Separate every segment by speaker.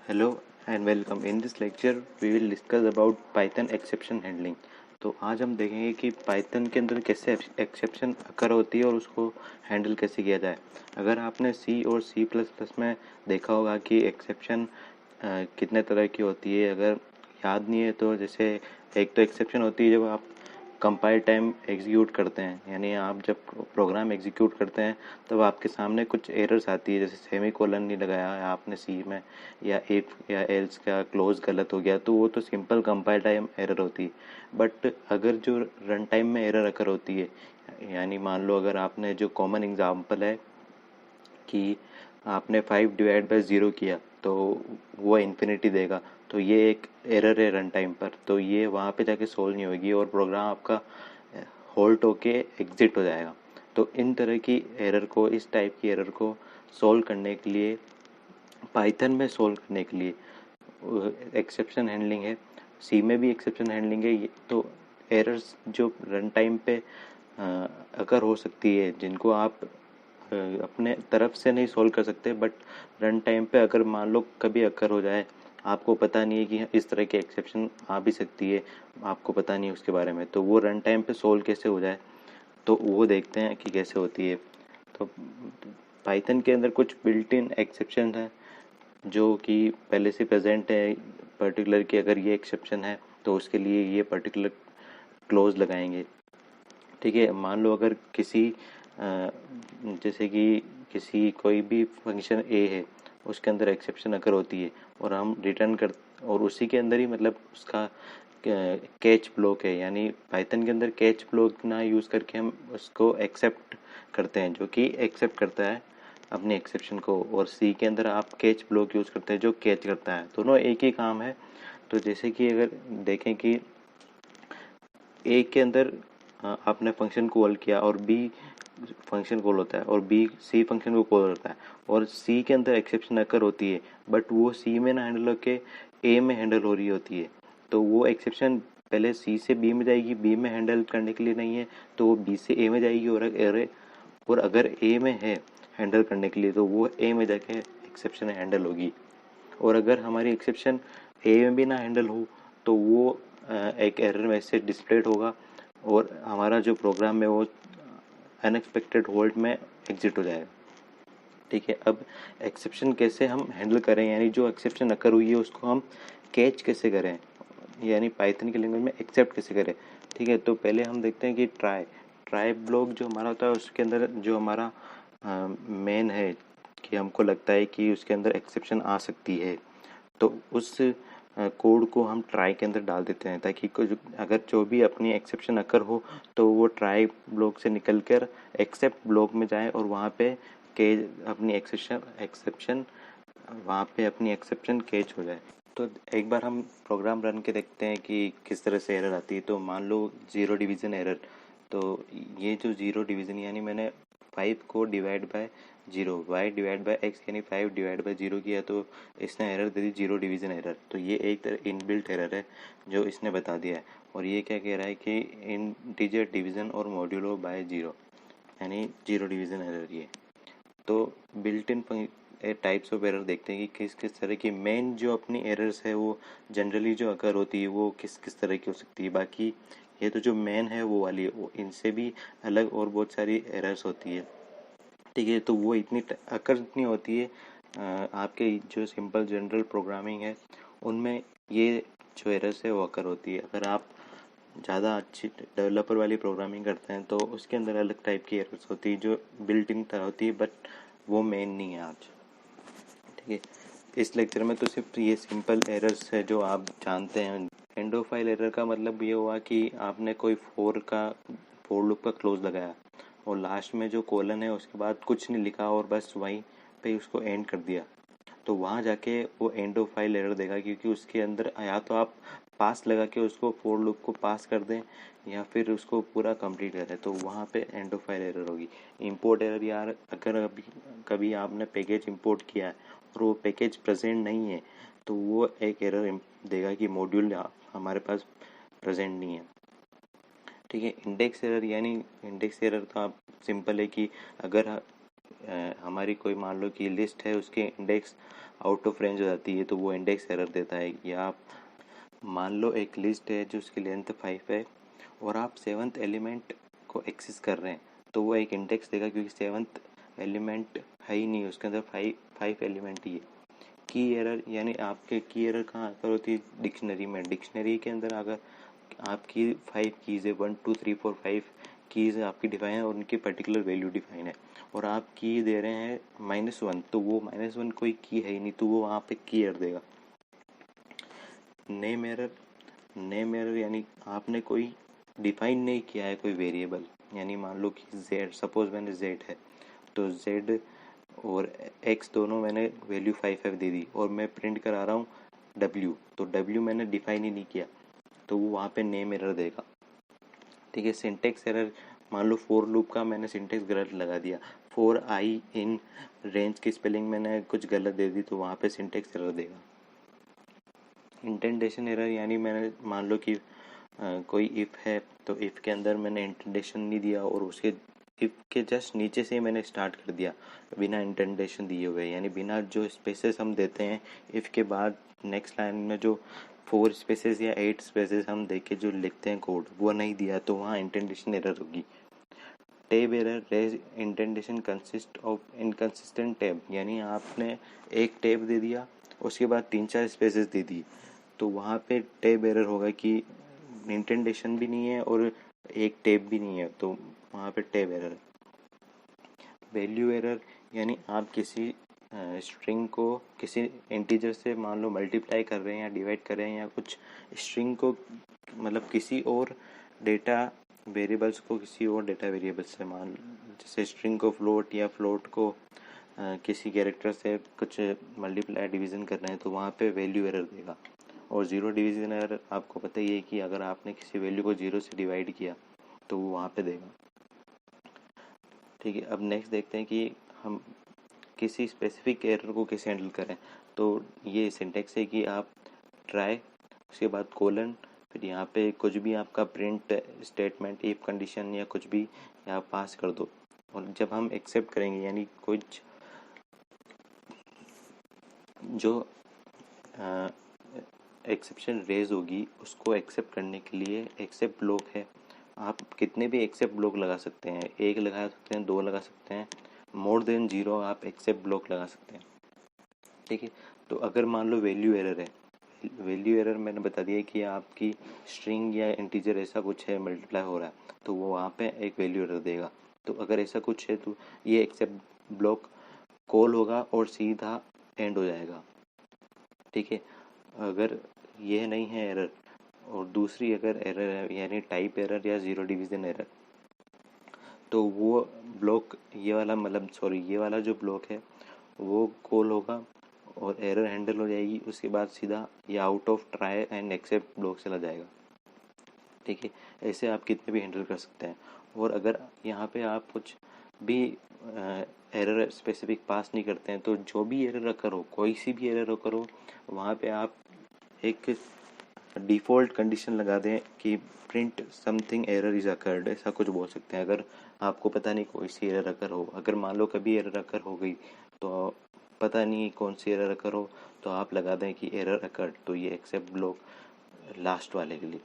Speaker 1: Hello and welcome. In this lecture, we will discuss about Python exception handling. तो आज हम देखेंगे कि Python के अंदर कैसे एक्सेप्शन अकर होती है और उसको हैंडल कैसे किया जाए। अगर आपने C और C++ में देखा होगा कि एक्सेप्शन कितने तरह की होती है, अगर याद नहीं है तो जैसे एक तो एक्सेप्शन होती है जब आप कंपाइल टाइम एग्जीक्यूट करते हैं, यानी आप जब प्रोग्राम एग्जीक्यूट करते हैं तब आपके सामने कुछ एरर्स आती है, जैसे सेमी कोलन नहीं लगाया है आपने सी में, या इफ या एल्स का क्लोज गलत हो गया, तो वो तो सिंपल कंपाइल टाइम एरर होती है। बट अगर जो रन टाइम में एरर अकर होती है, यानी मान लो अगर आपने जो कॉमन एग्जांपल है कि आपने 5/0 किया तो वो इन्फिनिटी देगा, तो ये एक एरर है रन टाइम पर, तो ये वहाँ पे जाके सोल्व नहीं होगी और प्रोग्राम आपका होल्ट होके एग्जिट हो जाएगा। तो इन तरह की एरर को, इस टाइप की एरर को सोल्व करने के लिए, पाइथन में सोल्व करने के लिए एक्सेप्शन हैंडलिंग है। सी में भी एक्सेप्शन हैंडलिंग है। तो एरर्स जो रन टाइम पे अगर हो सकती है, जिनको आप अपने तरफ से नहीं सोल्व कर सकते, बट रन टाइम पे अगर मान लो कभी अकर हो जाए, आपको पता नहीं है कि इस तरह की एक्सेप्शन आ भी सकती है, आपको पता नहीं है उसके बारे में, तो वो रन टाइम पे सोल्व कैसे हो जाए, तो वो देखते हैं कि कैसे होती है। तो पाइथन के अंदर कुछ बिल्ट इन एक्सेप्शन है जो कि पहले से प्रेजेंट है, पर्टिकुलर कि अगर ये एक्सेप्शन है तो उसके लिए ये पर्टिकुलर क्लोज लगाएंगे। ठीक है, मान लो अगर किसी जैसे कि किसी कोई भी फंक्शन ए है, उसके अंदर एक्सेप्शन अगर होती है और हम रिटर्न कर, और उसी के अंदर ही मतलब उसका कैच ब्लॉक है, यानी पाइथन के अंदर कैच ब्लॉक ना यूज़ करके हम उसको एक्सेप्ट करते हैं, जो कि एक्सेप्ट करता है अपने एक्सेप्शन को, और सी के अंदर आप कैच ब्लॉक यूज़ करते हैं जो कैच करता है। दोनों एक ही काम है। तो जैसे कि अगर देखें कि ए के अंदर आपने फंक्शन कॉल किया और बी फंक्शन कॉल होता है और बी सी फंक्शन को कॉल होता है, और सी के अंदर एक्सेप्शन अकर होती है, बट वो सी में ना हैंडल होके ए में हैंडल हो रही होती है, तो वो एक्सेप्शन पहले सी से बी में जाएगी, बी में हैंडल करने के लिए नहीं है तो वो बी से ए में जाएगी, और अगर ए में है हैंडल करने के लिए तो वो ए में जाके एक्सेप्शन हैंडल होगी। और अगर हमारी एक्सेप्शन ए में भी ना हैंडल हो तो वो एक एरर मैसेज डिस्प्लेड होगा और हमारा जो प्रोग्राम है वो अनएक्सपेक्टेड होल्ड में एग्जिट हो जाएगा। ठीक है, अब एक्सेप्शन कैसे हम हैंडल करें, यानी जो एक्सेप्शन अकर हुई है उसको हम कैच कैसे करें, यानी पाइथन की लैंग्वेज में एक्सेप्ट कैसे करें। ठीक है, तो पहले हम देखते हैं कि ट्राई ब्लॉक जो हमारा होता है उसके अंदर जो हमारा मेन है कि हमको लगता है कि उसके अंदर एक्सेप्शन आ सकती है, तो उस कोड को हम ट्राई के अंदर डाल देते हैं, ताकि अगर जो भी अपनी एक्सेप्शन अकर हो तो वो ट्राई ब्लॉक से निकल कर एक्सेप्ट ब्लॉक में जाए और वहाँ पे के अपनी एक्सेप्शन वहाँ पे अपनी एक्सेप्शन कैच हो जाए। तो एक बार हम प्रोग्राम रन के देखते हैं कि किस तरह से एरर आती है। तो मान लो ज़ीरो डिवीज़न एरर, तो ये जो ज़ीरो डिवीज़न, यानी मैंने 5 को divide by 0, y divide by x यानी 5/0 किया, तो इसने एरर दे दी ज़ीरो डिवीज़न एरर। तो ये एक तरह इनबिल्ट एरर है जो इसने बता दिया है। और ये क्या कह रहा है कि इंटीजर डिवीज़न और मॉड्यूलो बाय 0, यानी ज़ीरो डिवीज़न एरर ये। तो built in types of error देखते हैं कि किस किस तरह की मेन जो अपनी एरर्स है वो जनरली जो अगर होती है वो किस किस तरह की हो सकती है। बाकी ये तो जो मेन है वो वाली है, वो इनसे भी अलग और बहुत सारी एरर्स होती है। ठीक है, तो वो इतनी अकर इतनी होती है आपके जो सिंपल जनरल प्रोग्रामिंग है उनमें ये जो एरर्स है वो अकर होती है। अगर आप ज़्यादा अच्छी डेवलपर वाली प्रोग्रामिंग करते हैं तो उसके अंदर अलग टाइप की एरर्स होती है जो बिल्ट इन तरह होती है, बट वो मेन नहीं है आज। ठीक है, इस लेक्चर में तो सिर्फ ये सिंपल एरर्स है जो आप जानते हैं। एंड ऑफ फाइल एरर का मतलब ये हुआ कि आपने कोई फोर लूप का क्लोज लगाया और लास्ट में जो कॉलन है उसके बाद कुछ नहीं लिखा और बस वहीं पे उसको एंड कर दिया, तो वहाँ जाके वो एंड ऑफ फाइल एरर देगा, क्योंकि उसके अंदर या तो आप पास लगा के उसको फोर लूप को पास कर दें या फिर उसको पूरा कंप्लीट करें, तो वहाँ पे एंड ऑफ फाइल एरर होगी। इंपोर्ट एरर, यार अगर अभी कभी आपने पैकेज इंपोर्ट किया है और वो पैकेज प्रेजेंट नहीं है तो वो एक एरर देगा कि मॉड्यूल हमारे पास प्रेजेंट नहीं है। ठीक है, इंडेक्स एरर, यानी इंडेक्स एरर तो आप सिंपल है कि अगर हमारी कोई मान लो कि लिस्ट है, उसके इंडेक्स आउट ऑफ रेंज हो जाती है तो वो इंडेक्स एरर देता है। या मान लो एक लिस्ट है जो उसकी लेंथ 5 है और आप 7th एलिमेंट को एक्सेस कर रहे हैं तो वो एक इंडेक्स देगा, क्योंकि 7th एलिमेंट है ही नहीं, उसके अंदर 5 एलिमेंट ही है। की एरर यानी आपके की एरर कहाँ पर होती है? डिक्शनरी में। डिक्शनरी के अंदर अगर आपकी 5 कीज़ है, 1 2 3 4 5 कीज़ आपकी डिफाइन है और उनकी पर्टिकुलर वैल्यू डिफाइन है, और आप की दे रहे हैं -1, तो वो -1 कोई की है ही नहीं, तो वो वहाँ पे की एरर देगा। नेम एरर यानी आपने कोई डिफाइन नहीं किया है कोई वेरिएबल, यानी मान लो कि z, सपोज मैंने z है तो z और x दोनों मैंने वैल्यू 5 दे दी और मैं प्रिंट करा रहा हूँ w, तो w मैंने डिफाइन ही नहीं किया तो वो वहाँ पे नेम एरर देगा। ठीक है। सिंटेक्स एरर, मान लो फॉर लूप का मैंने सिंटेक्स गलत लगा दिया, फॉर आई इन रेंज की स्पेलिंग मैंने कुछ गलत दे दी तो वहाँ पे सिंटेक्स एरर देगा। इंटेंडेशन एरर यानी मैंने मान लो कि कोई इफ़ है तो इफ़ के अंदर मैंने इंटेंडेशन नहीं दिया और उसके इफ़ के जस्ट नीचे से ही मैंने स्टार्ट कर दिया बिना इंटेंडेशन दिए हुए, यानी बिना जो स्पेसेस हम देते हैं इफ़ के बाद नेक्स्ट लाइन में जो 4 स्पेसेस या 8 स्पेसेस हम दे के जो लिखते हैं कोड वो नहीं दिया तो वहाँ इंटेंडेशन एरर होगी। Tab error, raise indentation consist of inconsistent tab, यानी आपने एक टैब दे दिया उसके बाद 3-4 स्पेसेस दे दी तो वहाँ पे टैब एरर होगा कि इंटेंडेशन भी नहीं है और एक टैब भी नहीं है, तो वहाँ पे टैब एरर। वैल्यू एरर यानी आप किसी स्ट्रिंग को किसी इंटीजर से मान लो मल्टीप्लाई कर रहे हैं या डिवाइड कर रहे हैं या कुछ स्ट्रिंग को मतलब किसी और डेटा वेरिएबल्स को किसी और डेटा वेरिएबल से मान, जैसे स्ट्रिंग को फ्लोट या फ्लोट को किसी कैरेक्टर से कुछ मल्टीप्लाई डिवीज़न कर रहे हैं तो वहाँ पे वैल्यू एरर देगा। और ज़ीरो डिवीज़न एरर आपको पता ही है कि अगर आपने किसी वैल्यू को 0 से डिवाइड किया तो वो वहाँ पे देगा। ठीक है। अब नेक्स्ट देखते हैं कि हम किसी स्पेसिफिक एरर को कैसे हैंडल करें। तो ये सिंटेक्स है कि आप ट्राई, उसके बाद कोलन, फिर यहाँ पे कुछ भी आपका प्रिंट स्टेटमेंट, इफ कंडीशन या कुछ भी आप पास कर दो, और जब हम एक्सेप्ट करेंगे यानी कुछ जो एक्सेप्शन रेज होगी उसको एक्सेप्ट करने के लिए एक्सेप्ट ब्लॉक है। आप कितने भी एक्सेप्ट ब्लॉक लगा सकते हैं, 1 लगा सकते हैं, 2 लगा सकते हैं, मोर देन 0 आप एक्सेप्ट ब्लॉक लगा सकते हैं। ठीक है। तो अगर मान लो वैल्यू एरर है, वैल्यू एरर मैंने बता दिया कि आपकी स्ट्रिंग या इंटीजर ऐसा कुछ है मल्टीप्लाई हो रहा है तो वो वहाँ पे एक वैल्यू एरर देगा। तो अगर ऐसा कुछ है तो ये एक्सेप्ट ब्लॉक कॉल होगा और सीधा एंड हो जाएगा। ठीक है। अगर ये नहीं है एरर और दूसरी अगर एरर है यानी टाइप एरर या ज़ीरो डिवीज़न एरर, तो वो ब्लॉक ये वाला मतलब सॉरी ये वाला जो ब्लॉक है वो कॉल होगा और एरर हैंडल हो जाएगी, उसके बाद सीधा ये out of try and except block चला जाएगा। ठीक है। ऐसे आप कितने भी हैंडल कर सकते हैं। और अगर यहाँ पे आप कुछ भी एरर स्पेसिफिक पास नहीं करते हैं तो जो भी एरर अकर हो, कोई सी भी एरर अकर हो, वहाँ पे आप एक डिफ़ॉल्ट कंडीशन लगा दें कि print something error is occurred, ऐसा कुछ बोल सकते हैं। अगर आपको पता नहीं कोई सी एरर अकर हो, अगर मान लो कभी एरर अकर हो गई तो पता नहीं कौन सी एरर अकर हो, तो आप लगा दें कि एरर अकर्ड, तो ये एक्सेप्ट ब्लॉक लास्ट वाले के लिए।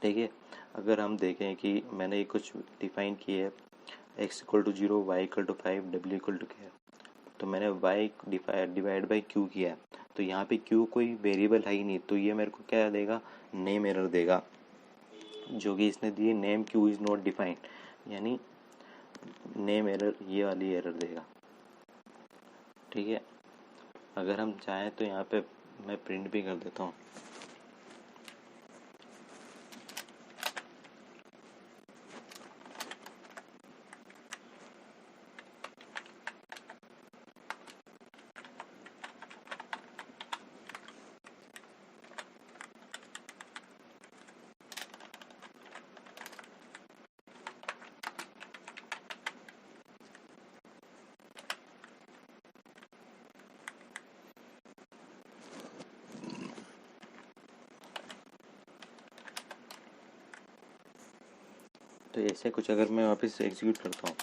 Speaker 1: ठीक है। अगर हम देखें कि मैंने ये कुछ डिफाइन किया है, x equal to 0, y equal to 5, w equal to क्या, तो मैंने y डिवाइड बाई q किया है, तो यहाँ पे q कोई वेरिएबल है ही नहीं, तो ये मेरे को क्या देगा? नेम एरर देगा, जो कि इसने the name q is not defined, यानी नेम एरर ये वाली एरर देगा। ठीक है। अगर हम चाहें तो यहाँ पे मैं प्रिंट भी कर देता हूँ। तो ऐसे कुछ अगर मैं वापस से एग्जीक्यूट करता हूँ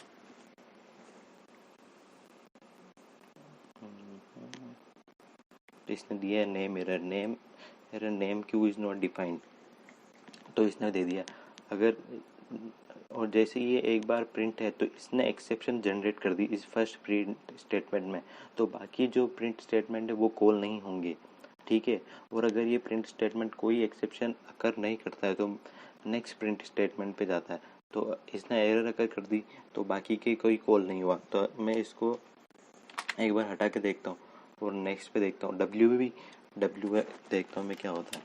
Speaker 1: तो इसने दिया है name error name Q is not defined, तो इसने दे दिया। अगर और जैसे ये एक बार प्रिंट है तो इसने एक्सेप्शन जनरेट कर दी इस फर्स्ट प्रिंट स्टेटमेंट में, तो बाकी जो प्रिंट स्टेटमेंट है वो कॉल नहीं होंगे, ठीक है। और अगर ये प्रिंट स्टेटमेंट कोई एक्सेप्शन अकर नहीं करता है तो नेक्स्ट प्रिंट स्टेटमेंट पे जाता है, तो इसने एरर अकर कर दी तो बाकी के कोई कॉल नहीं हुआ। तो मैं इसको एक बार हटा के देखता हूँ और नेक्स्ट पे देखता हूँ, डब्ल्यू देखता हूँ मैं क्या होता है।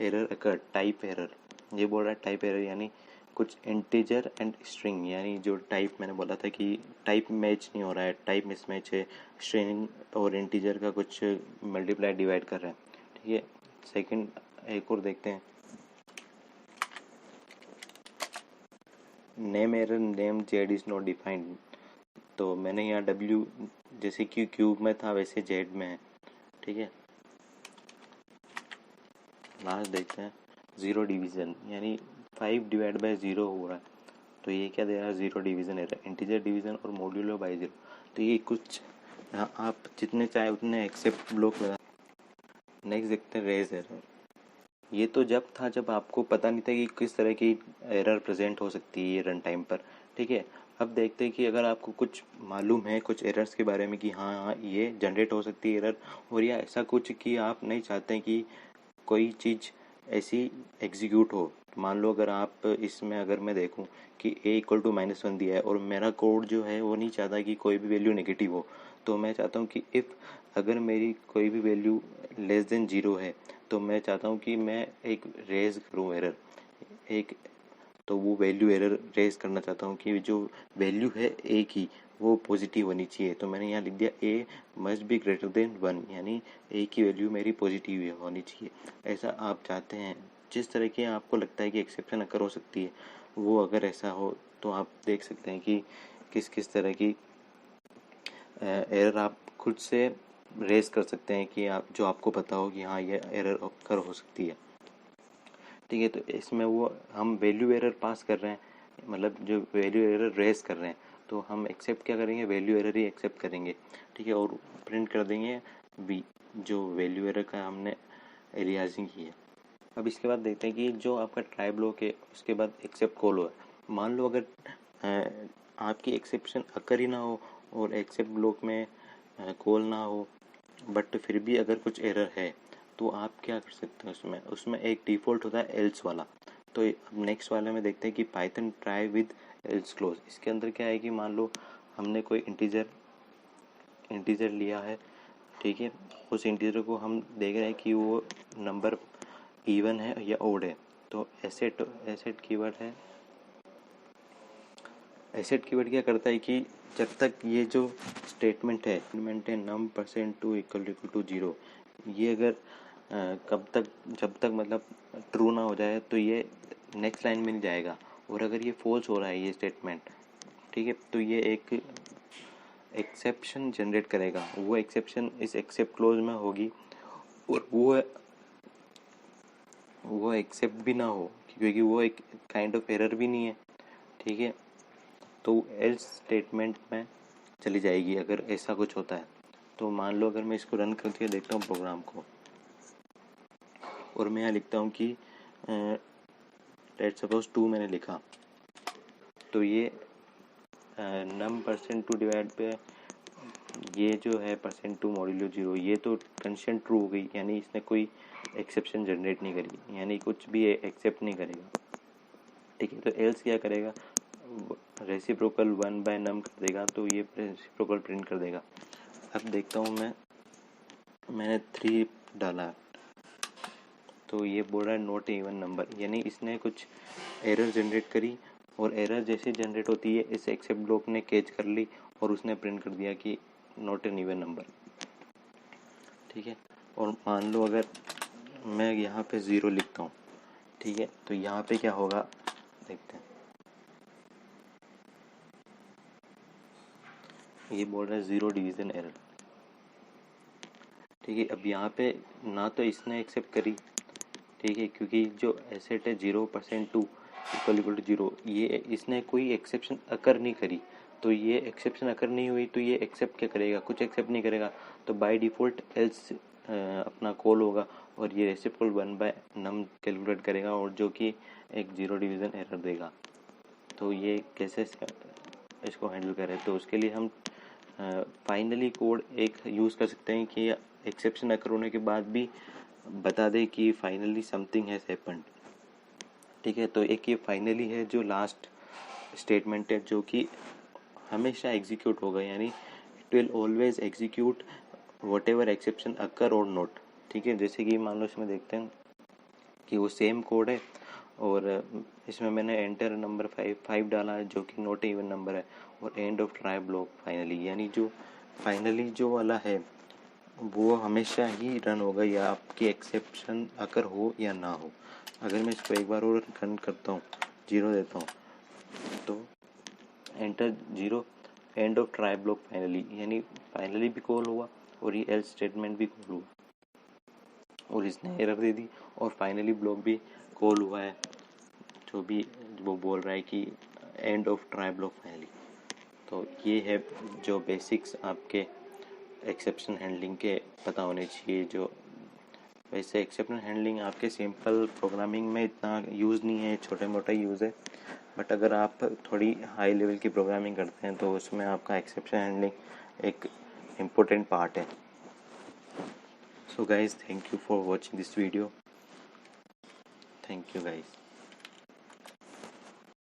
Speaker 1: एरर अकर टाइप एरर, ये बोल रहा है टाइप एरर यानी कुछ इंटीजर एंड स्ट्रिंग, यानी जो टाइप मैंने बोला था कि टाइप मैच नहीं हो रहा है, टाइप मिसमैच है, स्ट्रिंग और इंटीजर का कुछ मल्टीप्लाई डिवाइड कर रहा है, ठीक है। सेकंड एक और देखते हैं, name error name Z is not defined, तो मैंने यहाँ डब्ल्यू जैसे कि क्यूब में था वैसे जेड में है, ठीक है। लास्ट देखते हैं, ज़ीरो डिवीज़न यानी 5 डिवाइड बाय 0 हो रहा है, तो ये क्या दे रहा है, zero division error, integer division और मॉड्यूलो बाय 0, तो ये कुछ आप जितने चाहे उतने एक्सेप्ट ब्लॉक लगा। नेक्स्ट देखते हैं रेज एरर, ये तो जब था जब आपको पता नहीं था कि किस तरह की एरर प्रेजेंट हो सकती है ये रन टाइम पर, ठीक है। अब देखते हैं कि अगर आपको कुछ मालूम है कुछ एरर्स के बारे में कि हाँ ये जनरेट हो सकती है एरर, और या ऐसा कुछ कि आप नहीं चाहते कि कोई चीज़ ऐसी एग्जीक्यूट हो। मान लो अगर आप इसमें अगर मैं देखूं कि a=-1 दिया है और मेरा कोड जो है वो नहीं चाहता कि कोई भी वैल्यू नेगेटिव हो, तो मैं चाहता हूँ कि इफ़ अगर मेरी कोई भी वैल्यू लेस देन 0 है तो मैं चाहता हूँ कि मैं एक रेज करूँ एरर, एक तो वो वैल्यू एरर रेज करना चाहता हूँ कि जो वैल्यू है ए की वो पॉजिटिव होनी चाहिए, तो मैंने यहाँ लिख दिया ए मस्ट बी ग्रेटर देन 1, यानी ए की वैल्यू मेरी पॉजिटिव होनी चाहिए। ऐसा आप चाहते हैं, जिस तरह की आपको लगता है कि एक्सेप्शन अकर हो सकती है वो अगर ऐसा हो तो आप देख सकते हैं कि किस किस तरह की एरर आप खुद से रेज कर सकते हैं कि आप जो आपको पता हो कि हाँ ये एरर अकर हो सकती है, ठीक है। तो इसमें वो हम वैल्यू एरर पास कर रहे हैं, मतलब जो वैल्यू एरर रेज कर रहे हैं, तो हम एक्सेप्ट क्या करेंगे, वैल्यू एरर ही एक्सेप्ट करेंगे, ठीक है। और प्रिंट कर देंगे बी, जो वैल्यू एरर का हमने एलियासिंग की है। अब इसके बाद देखते हैं कि जो आपका ट्राई ब्लॉक है उसके बाद एक्सेप्ट कॉल हुआ, मान लो अगर आपकी एक्सेप्शन अकर ही ना हो और एक्सेप्ट ब्लॉक में कॉल ना हो, बट फिर भी अगर कुछ एरर है तो आप क्या कर सकते हैं उसमें, एक डिफ़ॉल्ट होता है एल्स वाला। तो अब नेक्स्ट वाले में देखते हैं कि Python try with else close, इसके अंदर क्या है कि मान लो हमने कोई इंटीजर लिया है, ठीक है। उस इंटीजर को हम देख रहे हैं कि वो नंबर इवन है या ओड है, तो एसेट कीवर्ड है। एसेट कीवर्ड क्या करता है कि जब तक ये जो स्टेटमेंट है नम %2 = 0, ये अगर जब तक मतलब ट्रू ना हो जाए तो ये नेक्स्ट लाइन में नहीं जाएगा, और अगर ये फॉल्स हो रहा है ये स्टेटमेंट, ठीक है, तो ये एक एक्सेप्शन जनरेट करेगा, वो एक्सेप्शन इस एक्सेप्ट क्लोज में होगी, और वो एक्सेप्ट भी ना हो क्योंकि वो एक काइंड ऑफ एरर भी नहीं है, ठीक है। तो एल्स स्टेटमेंट में चली जाएगी अगर ऐसा कुछ होता है। तो मान लो अगर मैं इसको रन करके देखता हूँ प्रोग्राम को, और मैं यहाँ लिखता हूँ कि लेट्स सपोज 2 मैंने लिखा, तो ये नम %2 डिवाइड पे ये जो है %2 मॉड्यूलो 0, ये तो कंडीशन ट्रू हो गई, यानी इसने कोई एक्सेप्शन जनरेट नहीं करी, यानी कुछ भी एक्सेप्ट नहीं करेगा, ठीक है। तो एल्स क्या करेगा, रेसिप्रोकल 1/num कर देगा, तो ये रेसिप्रोकल प्रिंट कर देगा। अब देखता हूँ मैंने 3 डाला, तो ये बोल रहा है नॉट इवन नंबर, यानी इसने कुछ एरर जनरेट करी, और एरर जैसे जनरेट होती है इस एक्सेप्ट ब्लॉक ने कैच कर ली और उसने प्रिंट कर दिया कि नॉट एन इवन नंबर, ठीक है। और मान लो अगर मैं यहाँ पे 0 लिखता हूँ, ठीक है, तो यहाँ पे क्या होगा देखते हैं। ये बोल रहा है ज़ीरो डिवीज़न एरर, ठीक है। अब यहाँ पे ना तो इसने एक्सेप्ट करी, ठीक है, क्योंकि जो एसेट है 0%2 = 0, ये इसने कोई एक्सेप्शन अकर नहीं करी, तो ये एक्सेप्शन अकर नहीं हुई तो ये एक्सेप्ट क्या करेगा, कुछ एक्सेप्ट नहीं करेगा, तो बाय डिफ़ॉल्ट एल्स अपना कॉल होगा और ये रेसिप्रोकल 1/num कैलकुलेट करेगा और जो कि एक जीरो डिवीज़न एरर देगा। तो ये कैसे इसको हैंडल करें, तो उसके लिए हम फाइनली कोड एक यूज़ कर सकते हैं कि एक्सेप्शन अकर होने के बाद भी बता दे कि फाइनली समथिंग हैज़ हैपेंड। ठीक है, तो एक ये फाइनली है जो लास्ट स्टेटमेंट है जो कि हमेशा एग्जीक्यूट होगा, यानी it will always execute whatever exception occur और नोट। ठीक है, जैसे कि मान लो इसमें देखते हैं कि वो सेम कोड है और इसमें मैंने एंटर नंबर 5 डाला है जो कि नॉट इवन नंबर है, और end of try block finally, यानी जो फाइनली जो वाला है वो हमेशा ही रन होगा, या आपकी एक्सेप्शन अगर हो या ना हो। अगर मैं इसको एक बार और रन करता हूँ, 0 देता हूँ, तो enter 0 end of try block finally, यानी फाइनली भी कॉल हुआ और ये एल्स स्टेटमेंट भी कॉल हुआ और इसने एरर दे दी, और फाइनली ब्लॉक भी कॉल हुआ है जो भी वो बोल रहा है कि end of try block finally. तो ये है जो बेसिक्स आपके एक्सेप्शन हैंडलिंग के पता होने चाहिए। जो वैसे एक्सेप्शन हैंडलिंग आपके सिंपल प्रोग्रामिंग में इतना यूज़ नहीं है, छोटे मोटा यूज़ है, बट अगर आप थोड़ी हाई लेवल की प्रोग्रामिंग करते हैं तो उसमें आपका एक्सेप्शन हैंडलिंग एक इम्पोर्टेंट पार्ट है। So guys, thank you for watching this video. Thank you guys.